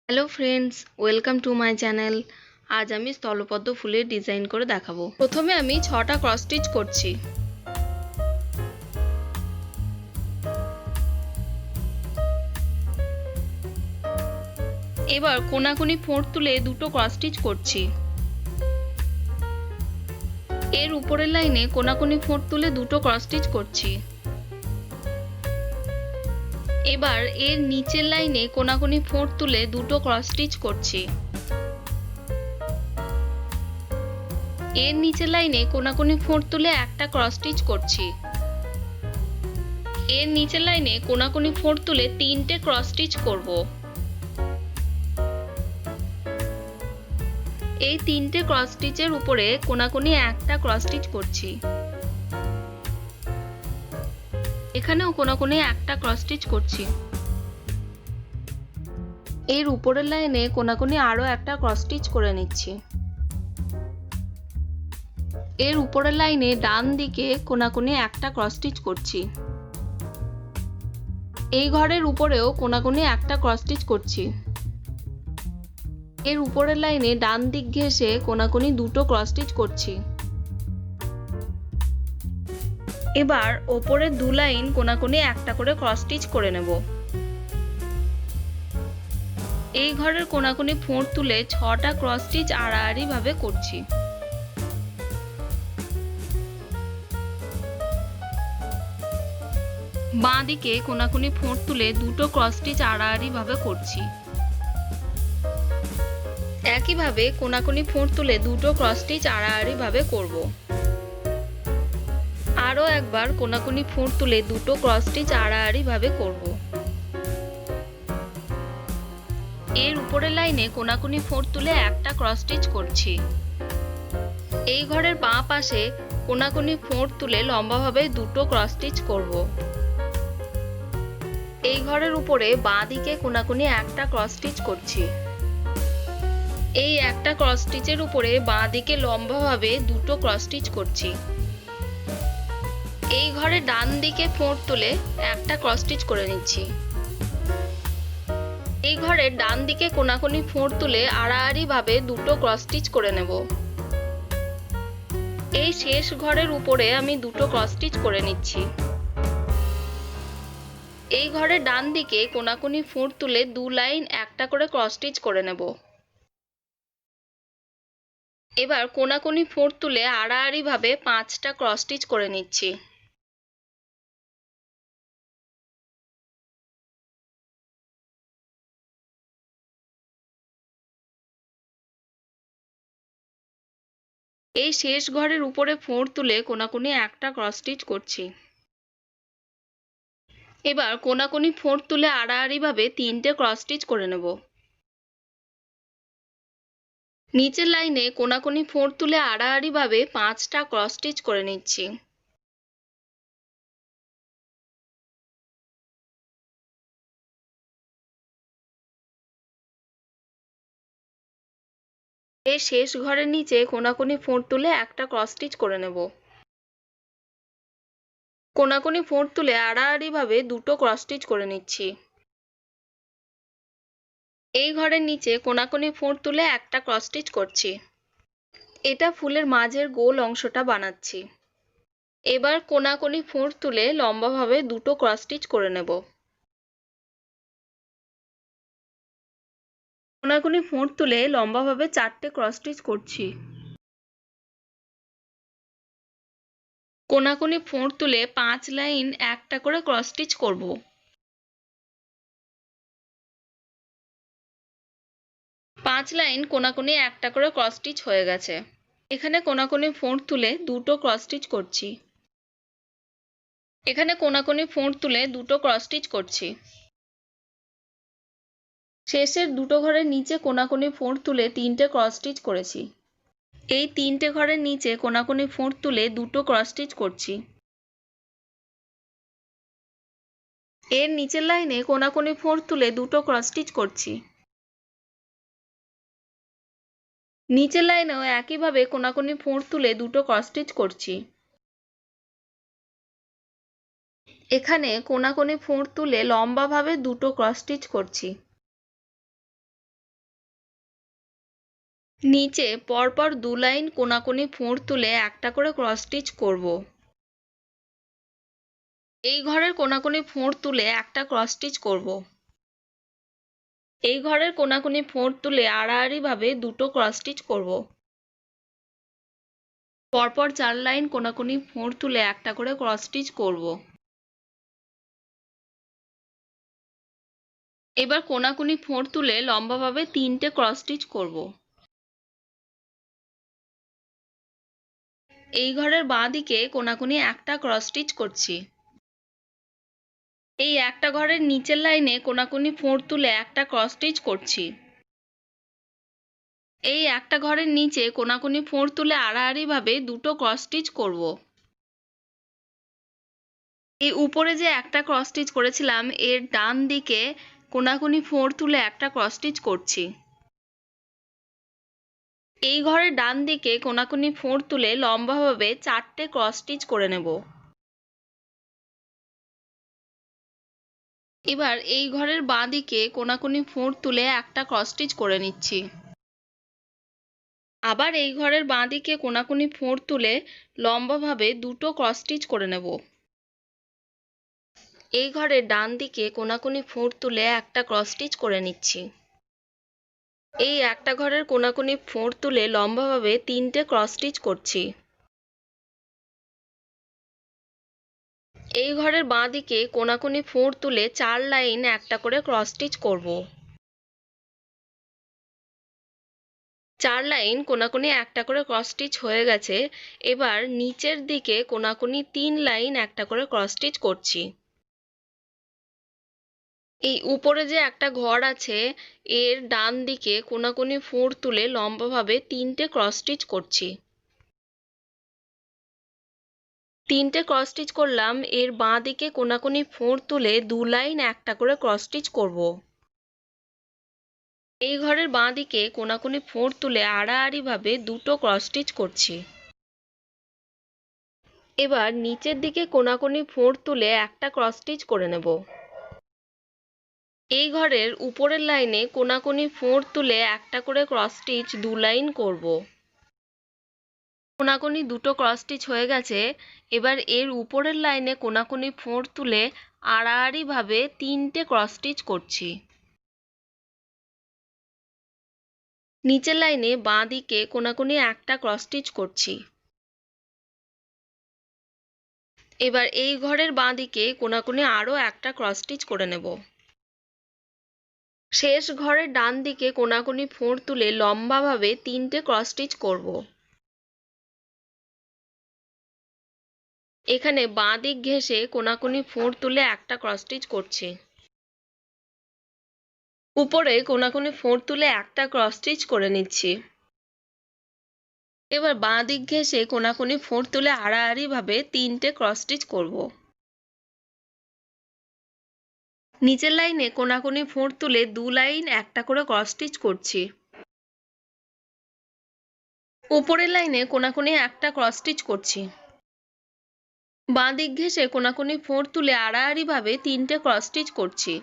Hello friends, welcome to my channel. আজ আমি স্থলপদ্ম ফুলের ডিজাইন করে দেখাবো। প্রথমে আমি 6টা ক্রস স্টিচ করছি। এবার কোনাকুনি ফোঁড় তুলে দুটো ক্রস স্টিচ করছি। এর উপরের লাইনে কোনাকুনি ফোঁড় তুলে দুটো ক্রস স্টিচ করছি। এবার এর নিচের লাইনে কোনাকুনি ফোঁড় তুলে দুটো ক্রস স্টিচ করছি। এর নিচের লাইনে কোনাকুনি ফোঁড় তুলে একটা ক্রস স্টিচ করছি। এর নিচের লাইনে কোনাকুনি ফোঁড় তুলে 3টে ক্রস স্টিচ করব। এই 3টে ক্রস স্টিচের উপরে কোনাকুনি একটা ক্রস স্টিচ করছি। এখানেও কোনাকুনি একটা ক্রস স্টিচ করছি। এর উপরের লাইনে কোনাকুনি আরো একটা ক্রস স্টিচ করে নিচ্ছি। এর উপরের লাইনে ডান দিকে কোনাকুনি একটা ক্রস স্টিচ করছি। এই ঘরের উপরেও কোনাকুনি একটা ক্রস স্টিচ করছি। এর উপরের লাইনে ডান দিক ঘেঁষে কোনাকুনি দুটো ক্রস স্টিচ করছি। এবার ওপরের দু লাইন কোনাকুনি একটা করে ক্রস স্টিচ করে নেব। এই ঘরের কোনাকুনি ফোঁড় তুলে 6টা ক্রস স্টিচ আড়াআড়ি ভাবে করছি। বাঁ দিকে কোনাকুনি ফোঁড় তুলে দুটো ক্রস স্টিচ আড়াআড়ি ভাবে করছি। একইভাবে কোনাকুনি ফোঁড় তুলে দুটো ক্রস স্টিচ আড়াআড়ি ভাবে করব। আরও একবার কোনাকুনি ফোঁড় তুলে দুটো ক্রস স্টিচ আড়াআড়ি ভাবে করব। এর উপরের লাইনে কোনাকুনি ফোঁড় তুলে একটা ক্রস স্টিচ করছি। এই ঘরের বাঁ পাশে কোনাকুনি ফোঁড় তুলে লম্বাভাবে দুটো ক্রস স্টিচ করব। এই ঘরের উপরে বাঁ দিকে কোনাকুনি একটা ক্রস স্টিচ করছি। এই একটা ক্রস স্টিচের উপরে বাঁ দিকে লম্বাভাবে দুটো ক্রস স্টিচ করছি। এই ঘরে ডান দিকে ফোঁড় তুলে একটা ক্রস স্টিচ করে নিচ্ছি। এই ঘরে ডান দিকে কোনাকুনি ফোঁড় তুলে আড়াআড়ি ভাবে দুটো ক্রস স্টিচ করে নেব। এই শেষ ঘরের উপরে আমি দুটো ক্রস স্টিচ করে নিচ্ছি। এই ঘরে ডান দিকে কোনাকুনি ফোঁড় তুলে দু লাইন একটা করে ক্রস স্টিচ করে নেব। এবার কোনাকুনি ফোঁড় তুলে আড়াআড়ি ভাবে 5টা ক্রস স্টিচ করে নিচ্ছি। এই শেষ ঘরের উপরে ফোঁড় তুলে কোনাকুনি একটা ক্রস স্টিচ করছি। এবার কোনাকুনি ফোঁড় তুলে আড়াআড়ি ভাবে 3টে ক্রস স্টিচ করে নেব। নিচের লাইনে কোনাকুনি ফোঁড় তুলে আড়াআড়ি ভাবে 5টা ক্রস স্টিচ করে নিচ্ছি। এই শেষ ঘরের নিচে কোনাকুনি ফোঁড় তুলে একটা ক্রস স্টিচ করে নেব। কোনাকুনি ফোঁড় তুলে আড়াআড়ি ভাবে দুটো ক্রস স্টিচ করে নিচ্ছি। এই ঘরের নিচে কোনাকুনি ফোঁড় তুলে একটা ক্রস স্টিচ করছি। এটা ফুলের মাঝের গোল অংশটা বানাচ্ছি। এবার কোনাকুনি ফোঁড় তুলে লম্বাভাবে দুটো ক্রস স্টিচ করে নেব। কোনাকুনি ফোঁড় তুলে লম্বাভাবে 4টে ক্রস স্টিচ করছি। কোনাকুনি ফোঁড় তুলে 5 লাইন একটা করে ক্রস স্টিচ করব। 5 লাইন কোনাকুনি একটা করে ক্রস স্টিচ হয়ে গেছে। এখানে কোনাকুনি ফোঁড় তুলে দুটো ক্রস স্টিচ করছি। এখানে কোনাকুনি ফোঁড় তুলে দুটো ক্রস স্টিচ করছি। শেষের দুটো ঘরের নিচে কোনাকুনি ফোঁড় তুলে 3টে ক্রস স্টিচ করেছি। এই 3টে ঘরের নিচে কোনাকুনি ফোঁড় তুলে দুটো ক্রস স্টিচ করছি। এর নিচের লাইনে কোনাকুনি ফোঁড় তুলে দুটো ক্রস স্টিচ করছি। নিচের লাইনেও একইভাবে কোনাকুনি ফোঁড় তুলে দুটো ক্রস স্টিচ করছি। এখানে কোনাকুনি ফোঁড় তুলে লম্বাভাবে দুটো ক্রস স্টিচ করছি। নিচে পরপর 2 লাইন কোনাকুনি ফোঁড় তুলে একটা করে ক্রস স্টিচ করব। এই ঘরের কোনাকুনি ফোঁড় তুলে একটা ক্রস স্টিচ করব। এই ঘরের কোনাকুনি ফোঁড় তুলে আড়াআড়ি ভাবে দুটো ক্রস স্টিচ করব। পরপর 4 লাইন কোনাকুনি ফোঁড় তুলে একটা করে ক্রস স্টিচ করব। এবার কোনাকুনি ফোঁড় তুলে লম্বাভাবে 3টে ক্রস স্টিচ করব। এই ঘরের বাঁ দিকে কোনাকুনি একটা ক্রস স্টিচ করছি। এই একটা ঘরের নিচের লাইনে কোনাকুনি ফোঁড় তুলে একটা ক্রস স্টিচ করছি। এই একটা ঘরের নিচে কোনাকুনি ফোঁড় তুলে আড়াআড়ি ভাবে দুটো ক্রস স্টিচ করব। এই উপরে যে একটা ক্রস স্টিচ করেছিলাম এর ডান দিকে কোনাকুনি ফোঁড় তুলে একটা ক্রস স্টিচ করছি। এই ঘরের ডান দিকে কোনাকুনি ফোঁড় তুলে লম্বাভাবে 4টে ক্রস স্টিচ করে নেব। এবার এই ঘরের বাঁ দিকে কোনাকুনি ফোঁড় তুলে একটা ক্রস স্টিচ করে নিচ্ছি। আবার এই ঘরের বাঁ দিকে কোনাকুনি ফোঁড় তুলে লম্বাভাবে দুটো ক্রস স্টিচ করে নেব। এই ঘরের ডান দিকে কোনাকুনি ফোঁড় তুলে একটা ক্রস স্টিচ করে নিচ্ছি। এই একটা ঘরের কোনাকুনি ফোঁড় তুলে লম্বাভাবে 3টে ক্রস স্টিচ করছি। এই ঘরের বাঁ দিকে কোনাকুনি ফোঁড় তুলে 4 লাইন একটা করে ক্রস স্টিচ করব। 4 লাইন কোনাকুনি একটা করে ক্রস স্টিচ হয়ে গেছে। এবার নিচের দিকে কোনাকুনি 3 লাইন একটা করে ক্রস স্টিচ করছি। এই উপরে যে একটা ঘর আছে এর ডান দিকে কোনাকুনি ফোঁড় তুলে লম্বাভাবে 3টে ক্রস স্টিচ করছি। 3টে ক্রস স্টিচ করলাম। এর বাঁ দিকে কোনাকুনি ফোঁড় তুলে 2 লাইন একটা করে ক্রস স্টিচ করব। এই ঘরের বাঁ দিকে কোনাকুনি ফোঁড় তুলে আড়াআড়ি ভাবে দুটো ক্রস স্টিচ করছি। এবার নিচের দিকে কোনাকুনি ফোঁড় তুলে একটা ক্রস স্টিচ করে নেব। এই ঘরের উপরের লাইনে কোনাকুনি ফোঁড় তুলে একটা করে ক্রস স্টিচ 2 লাইন করব। কোনাকুনি দুটো ক্রস স্টিচ হয়ে গেছে। এবার এর উপরের লাইনে কোনাকুনি ফোঁড় তুলে আড়াআড়ি ভাবে 3টে ক্রস স্টিচ করছি। নিচের লাইনে বাঁ দিকে কোনাকুনি একটা ক্রস স্টিচ করছি। এবার এই ঘরের বাঁ দিকে কোনাকুনি আরো একটা ক্রস স্টিচ করে নেব। শেষ ঘরের ডান দিকে কোনাকুনি ফোঁড় তুলে লম্বাভাবে 3টে ক্রস স্টিচ করব। এখানে বাঁ দিক ঘেঁষে কোনাকুনি ফোঁড় তুলে একটা ক্রস স্টিচ করছি। উপরে কোনাকুনি ফোঁড় তুলে একটা ক্রস স্টিচ করে নিচ্ছি। এবার বাঁ দিক ঘেঁষে কোনাকুনি ফোঁড় তুলে আড়াআড়ি ভাবে 3টে ক্রস স্টিচ করব। নিচের লাইনে কোনাকুনি ফোঁড় তুলে 2 লাইন একটা করে ক্রস স্টিচ করছি। উপরের লাইনে কোনাকুনি একটা ক্রস স্টিচ করছি। বাঁ দিক ঘেঁষে কোনাকুনি ফোঁড় তুলে আড়াআড়ি ভাবে 3টে ক্রস স্টিচ করছি।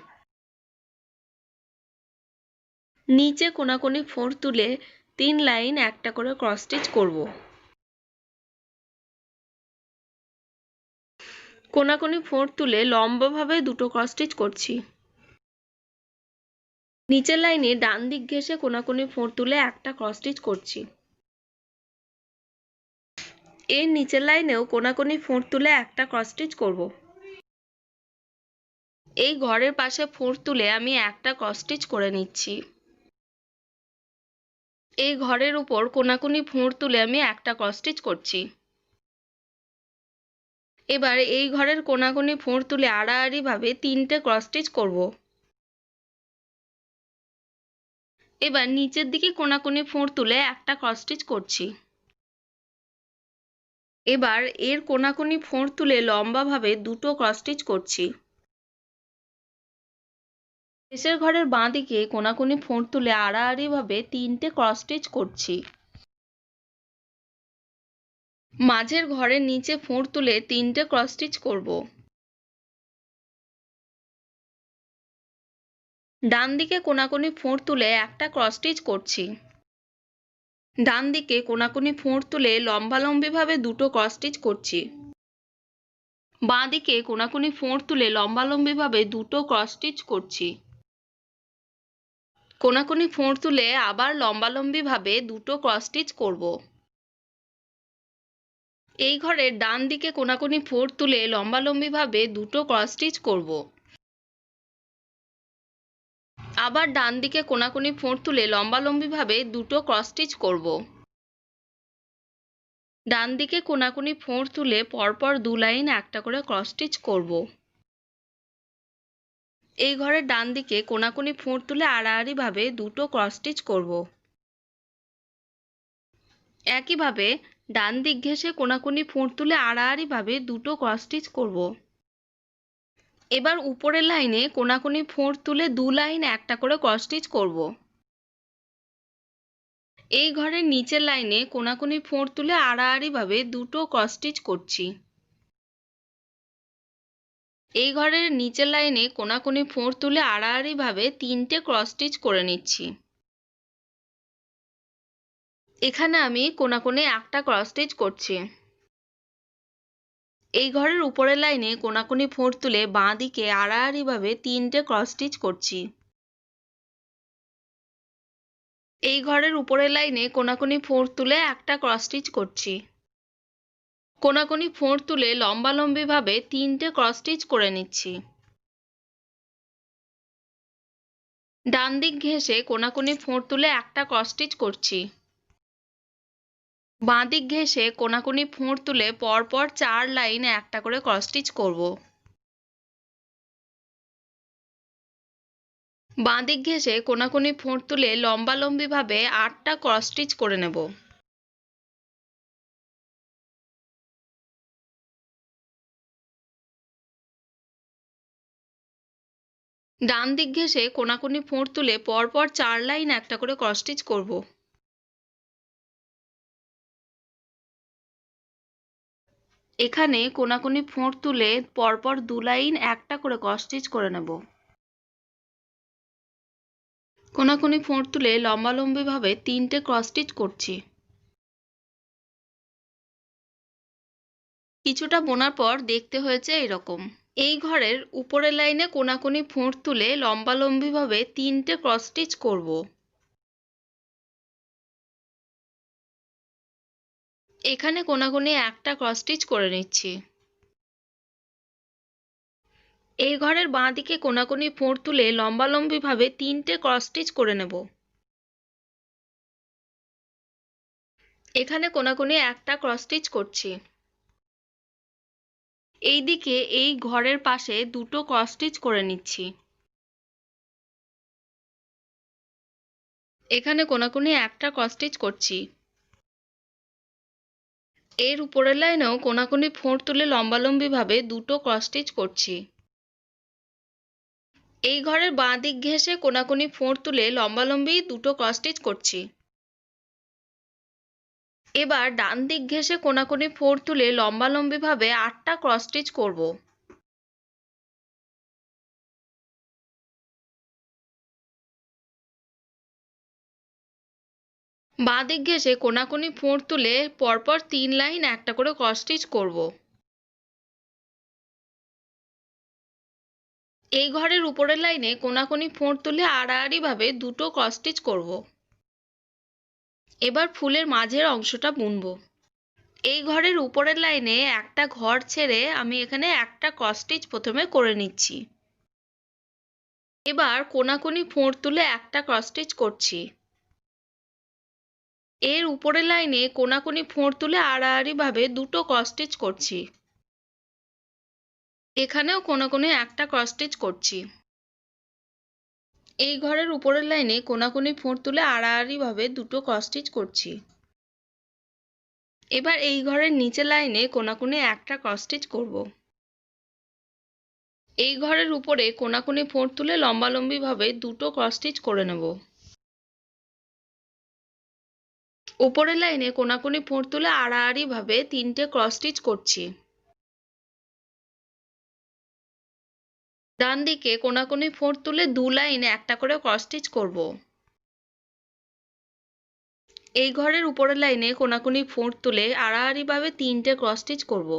নিচে কোনাকুনি ফোঁড় তুলে 3 লাইন একটা করে ক্রস স্টিচ করব। কোনাকুনি ফোঁড় তুলে লম্বাভাবে দুটো ক্রস স্টিচ করছি। নিচের লাইনে ডান দিক ঘেঁষে কোনাকুনি ফোঁড় তুলে একটা ক্রস স্টিচ করছি। এর নিচের লাইনেও কোনাকুনি ফোঁড় তুলে একটা ক্রস স্টিচ করব। এই ঘরের পাশে ফোঁড় তুলে আমি একটা ক্রস স্টিচ করে নিচ্ছি। এই ঘরের উপর কোনাকুনি ফোঁড় তুলে আমি একটা ক্রস স্টিচ করছি। এবার এই ঘরের কোনাকুনি ফোঁড় তুলে আড়াআড়ি ভাবে 3টে ক্রস স্টিচ করব। এবার নিচের দিকে কোনাকুনি ফোঁড় তুলে একটা ক্রস স্টিচ করছি। এবার এর কোনাকুনি ফোঁড় তুলে লম্বাভাবে দুটো ক্রস স্টিচ করছি। শেষের ঘরের বাঁ দিকে কোনাকুনি ফোঁড় তুলে আড়াআড়ি ভাবে 3টে ক্রস স্টিচ করছি। মাঝের ঘরের নিচে ফোঁড় তুলে 3টে ক্রস স্টিচ করব। ডান দিকে কোনাকুনি ফোঁড় তুলে একটা ক্রস স্টিচ করছি। ডান দিকে কোনাকুনি ফোঁড় তুলে লম্বালম্বিভাবে দুটো ক্রস স্টিচ করছি। বাঁ দিকে কোনাকুনি ফোঁড় তুলে লম্বালম্বিভাবে দুটো ক্রস স্টিচ করছি। কোনাকুনি ফোঁড় তুলে আবার লম্বালম্বিভাবে দুটো ক্রস স্টিচ করব। এই ঘরের ডান দিকে কোনাকুনি ফোঁড় তুলে লম্বালম্বিভাবে দুটো ক্রস স্টিচ করব। আবার ডান দিকে কোনাকুনি ফোঁড় তুলে লম্বালম্বিভাবে দুটো ক্রস স্টিচ করব। ডান দিকে কোনাকুনি ফোঁড় তুলে পরপর দু লাইন একটা করে ক্রস স্টিচ করব। এই ঘরের ডান দিকে কোনাকুনি ফোঁড় তুলে আড়াআড়ি ভাবে দুটো ক্রস স্টিচ করব। একইভাবে ডান দিক ঘেঁষে কোনাকুনি ফোঁড় তুলে আড়াআড়ি ভাবে দুটো ক্রস স্টিচ করব। এবার উপরের লাইনে কোনাকুনি ফোঁড় তুলে দু লাইন একটা করে ক্রস স্টিচ করব। এই ঘরের নিচের লাইনে কোনাকুনি ফোঁড় তুলে আড়াআড়ি ভাবে দুটো ক্রস স্টিচ করছি। এই ঘরের নিচের লাইনে কোনাকুনি ফোঁড় তুলে আড়াআড়ি ভাবে তিনটে ক্রস স্টিচ করে নিচ্ছি। এখানে আমি কোনাকুনি একটা ক্রস স্টিচ করছি। এই ঘরের উপরের লাইনে কোনাকুনি ফোঁড় তুলে বাঁ দিকে আড়াআড়ি ভাবে তিনটে ক্রস স্টিচ করছি। এই ঘরের উপরের লাইনে কোনাকুনি ফোঁড় তুলে একটা ক্রস স্টিচ করছি। কোনাকুনি ফোঁড় তুলে লম্বালম্বিভাবে তিনটে ক্রস স্টিচ করে নিচ্ছি। ডান দিক ঘেঁষে কোনাকুনি ফোঁড় তুলে একটা ক্রস স্টিচ করছি। বাঁ দিক ঘেঁষে কোনাকুনি ফোঁড় তুলে পরপর চার লাইনে একটা করে ক্রস স্টিচ করব। বাঁ দিক ঘেঁষে কোনাকুনি ফোঁড় তুলে লম্বালম্বিভাবে 8টা ক্রস স্টিচ করে নেব। ডান দিক ঘেঁষে কোনাকুনি ফোঁড় তুলে পরপর চার লাইন একটা করে ক্রস স্টিচ করব। এখানে কোনাকুনি ফোঁড় তুলে পরপর দু লাইন একটা করে ক্রস স্টিচ করে নেব। কোনাকুনি ফোঁড় তুলে লম্বালম্বিভাবে তিনটে ক্রস স্টিচ করছি। কিছুটা বোনার পর দেখতে হয়েছে এরকম। এই ঘরের উপরের লাইনে কোনাকুনি ফোঁড় তুলে লম্বালম্বিভাবে তিনটে ক্রস স্টিচ করব। এখানে কোনাকুনি একটা ক্রস স্টিচ করে নিচ্ছি। এই ঘরের বাঁ দিকে কোনাকুনি ফোঁড় তুলে লম্বালম্বিভাবে তিনটে ক্রস স্টিচ করে নেব। এখানে কোনাকুনি একটা ক্রস স্টিচ করছি। এই দিকে এই ঘরের পাশে দুটো ক্রস স্টিচ করে নিচ্ছি। এখানে কোনাকুনি একটা ক্রস স্টিচ করছি। এর উপরের লাইনেও কোনাকুনি ফোঁড় তুলে লম্বালম্বিভাবে দুটো ক্রস স্টিচ করছি। এই ঘরের বাঁ দিক ঘেঁষে কোনাকুনি ফোঁড় তুলে লম্বালম্বি দুটো ক্রস স্টিচ করছি। এবার ডান দিক ঘেঁষে কোনাকুনি ফোঁড় তুলে লম্বালম্বিভাবে 8টা ক্রস স্টিচ করব। বাঁ দিক ঘেঁষে কোনাকুনি ফোঁড় তুলে পরপর 3 লাইন একটা করে ক্রস স্টিচ করব। এই ঘরের উপরের লাইনে কোনাকুনি ফোঁড় তুলে আড়াআড়ি ভাবে দুটো ক্রস স্টিচ করব। এবার ফুলের মাঝের অংশটা বুনব। এই ঘরের উপরের লাইনে একটা ঘর ছেড়ে আমি এখানে একটা ক্রস স্টিচ প্রথমে করে নিচ্ছি। এবার কোনাকুনি ফোঁড় তুলে একটা ক্রস স্টিচ করছি। এর উপরের লাইনে কোনাকুনি ফোঁড় তুলে আড়াআড়ি ভাবে দুটো ক্রস স্টিচ করছি। এখানেও কোনাকুনি একটা ক্রস স্টিচ করছি। এই ঘরের উপরের লাইনে কোনাকুনি ফোঁড় তুলে আড়াআড়ি ভাবে দুটো ক্রস স্টিচ করছি। এবার এই ঘরের নিচের লাইনে কোনাকুনি একটা ক্রস স্টিচ করব। এই ঘরের উপরে কোনাকুনি ফোঁড় তুলে লম্বালম্বি ভাবে দুটো ক্রস স্টিচ করে নেব। উপরের লাইনে কোনাকুনি ফোঁড় তুলে আড়াআড়ি ভাবে তিনটে ক্রস স্টিচ করছি। ডান দিকে কোনাকুনি ফোঁড় তুলে দু লাইনে একটা করে ক্রস স্টিচ করব। এই ঘরের উপরের লাইনে কোনাকুনি ফোঁড় তুলে আড়াআড়ি ভাবে 3টে ক্রস স্টিচ করব।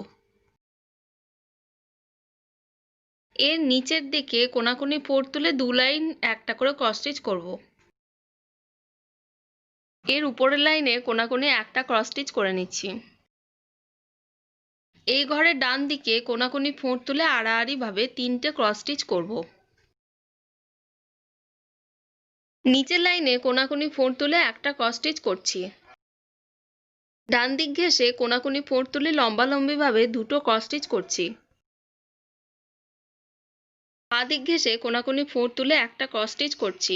এর নিচের দিকে কোনাকুনি ফোঁড় তুলে 2 লাইন একটা করে ক্রস স্টিচ করব। এর উপরের লাইনে কোনাকুনি একটা ক্রস স্টিচ করে নিচ্ছি। এই ঘরের ডান দিকে কোনাকুনি ফোঁড় তুলে আড়াআড়ি ভাবে 3টে ক্রস স্টিচ করব। নিচের লাইনে কোনাকুনি ফোঁড় তুলে একটা ক্রস স্টিচ করছি। ডান দিক ঘেঁষে কোনাকুনি ফোঁড় তুলে লম্বালম্বি ভাবে 2টো ক্রস স্টিচ করছি। বাঁ দিক ঘেঁষে কোনাকুনি ফোঁড় তুলে একটা ক্রস স্টিচ করছি।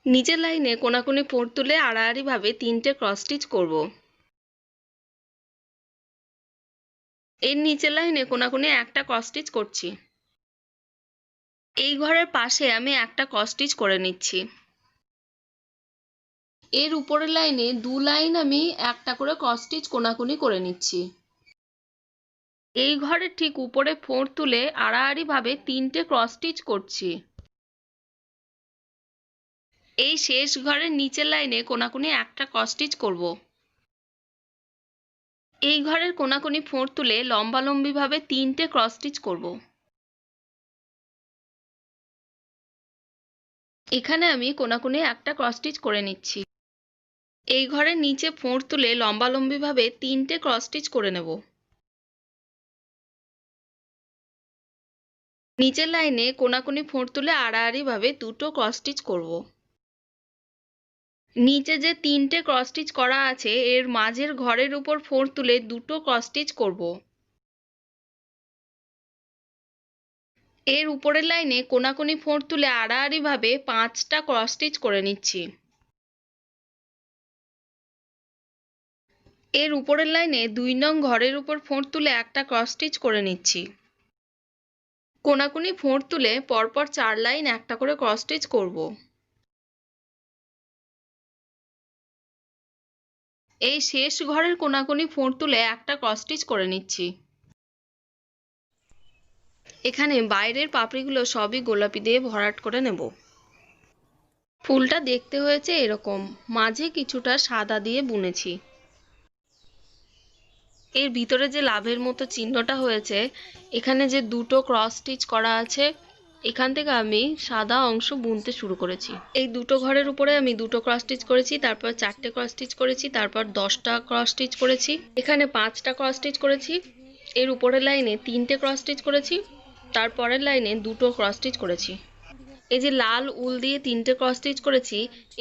নিচের লাইনে কোনাকুনি ফোঁড় তুলে আড়াআড়ি ভাবে 3টে ক্রস স্টিচ করব। এর নিচের লাইনে কোনাকুনি একটা ক্রস স্টিচ করছি। এই ঘরের পাশে আমি একটা ক্রস স্টিচ করে নিচ্ছি। এর উপরের লাইনে 2 লাইন আমি একটা করে ক্রস স্টিচ কোনাকুনি করে নিচ্ছি। এই ঘরের ঠিক উপরে ফোঁড় তুলে আড়াআড়ি ভাবে 3টে ক্রস স্টিচ করছি। এই শেষ ঘরের নিচের লাইনে কোনাকুনি একটা ক্রস স্টিচ করব। এই ঘরের কোনাকুনি ফোঁড় তুলে লম্বালম্বি ভাবে 3টে ক্রস স্টিচ করব। এখানে আমি কোনাকুনি একটা ক্রস স্টিচ করে নিচ্ছি। এই ঘরের নিচে ফোঁড় তুলে লম্বালম্বি ভাবে 3টে ক্রস স্টিচ করে নেব। নিচের লাইনে কোনাকুনি ফোঁড় তুলে আড়াআড়ি ভাবে 2টো ক্রস স্টিচ করব। নিচে যে 3টে ক্রস স্টিচ করা আছে এর মাঝের ঘরের উপর ফোঁড় তুলে 2টো ক্রস স্টিচ করব। এর উপরের লাইনে কোনাকুনি ফোঁড় তুলে আড়াআড়ি ভাবে 5টা ক্রস স্টিচ করে নিচ্ছি। এর উপরের লাইনে 2 নং ঘরের উপর ফোঁড় তুলে একটা ক্রস স্টিচ করে নিচ্ছি। কোনাকুনি ফোঁড় তুলে পরপর 4 লাইন একটা করে ক্রস স্টিচ করব। এই শেষ ঘরের কোনাকুনি ফোঁড় তুলে একটা ক্রস স্টিচ করে নিচ্ছি। এখানে বাইরের পাপড়িগুলো সবই গোলাপি দিয়ে ভরাট করে নেব। ফুলটা দেখতে হয়েছে এরকম, মাঝে কিছুটা সাদা দিয়ে বুনেছি। এর ভিতরে যে লাভের মতো চিহ্নটা হয়েছে, এখানে যে 2টো ক্রস স্টিচ করা আছে, এখান থেকে আমি সাদা অংশ বুনতে শুরু করেছি। এই 2টো ঘরের উপরে আমি 2টো ক্রস স্টিচ করেছি, তারপর 4টে ক্রস স্টিচ করেছি, তারপর 10টা ক্রস স্টিচ করেছি, এখানে 5টা ক্রস স্টিচ করেছি, এর উপরের লাইনে 3টে ক্রস স্টিচ করেছি, তারপরের লাইনে 2টো ক্রস স্টিচ করেছি। এই যে লাল উল দিয়ে 3টে ক্রস স্টিচ করেছি,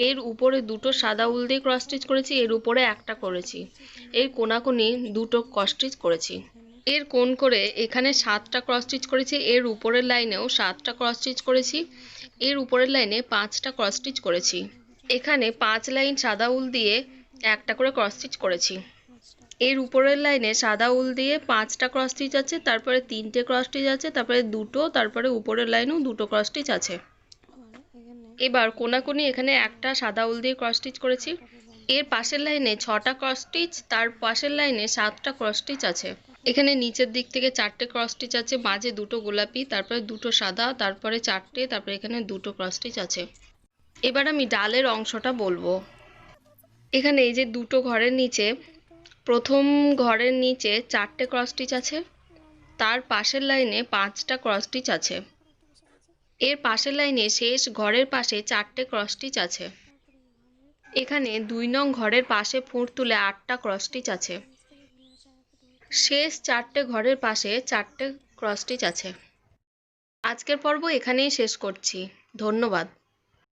এর উপরে 2টো সাদা উল দিয়ে ক্রস স্টিচ করেছি, এর উপরে একটা করেছি, এর কোনাকুনি 2টো ক্রস স্টিচ করেছি। এর কোণ করে এখানে 7টা ক্রস স্টিচ করেছি, এর উপরের লাইনেও 7টা ক্রস স্টিচ করেছি, এর উপরের লাইনে 5টা ক্রস স্টিচ করেছি। এখানে 5 লাইন সাদা উল দিয়ে একটা করে ক্রস স্টিচ করেছি। এর উপরের লাইনে সাদা উল দিয়ে 5টা ক্রস স্টিচ আছে, তারপরে 3টে ক্রস স্টিচ আছে, তারপরে 2টো, তারপরে উপরের লাইনেও 2টো ক্রস স্টিচ আছে। এবার কোনাকুনি এখানে একটা সাদা উল দিয়ে ক্রস স্টিচ করেছি। এর পাশের লাইনে 6টা ক্রস স্টিচ, তার পাশের লাইনে 7টা ক্রস স্টিচ আছে। এখানে নিচের দিক থেকে 4টে ক্রস স্টিচ আছে, মাঝে 2টো গোলাপি, তারপরে 2টো সাদা, তারপরে 4টে, তারপরে এখানে 2টো ক্রস স্টিচ আছে। এবার আমি ডালের অংশটা বলবো। এখানে এই যে 2টো ঘরের নিচে, প্রথম ঘরের নিচে 4টে ক্রস স্টিচ আছে, তার পাশের লাইনে 5টা ক্রস স্টিচ আছে, এর পাশের লাইনে শেষ ঘরের পাশে 4টে ক্রস স্টিচ আছে। এখানে 2 নং ঘরের পাশে ফোঁড় তুলে 8টা ক্রস স্টিচ আছে। শেষ 4টে ঘরের পাশে 4টে ক্রস স্টিচ আছে। আজকের পর্ব এখানেই শেষ করছি। ধন্যবাদ।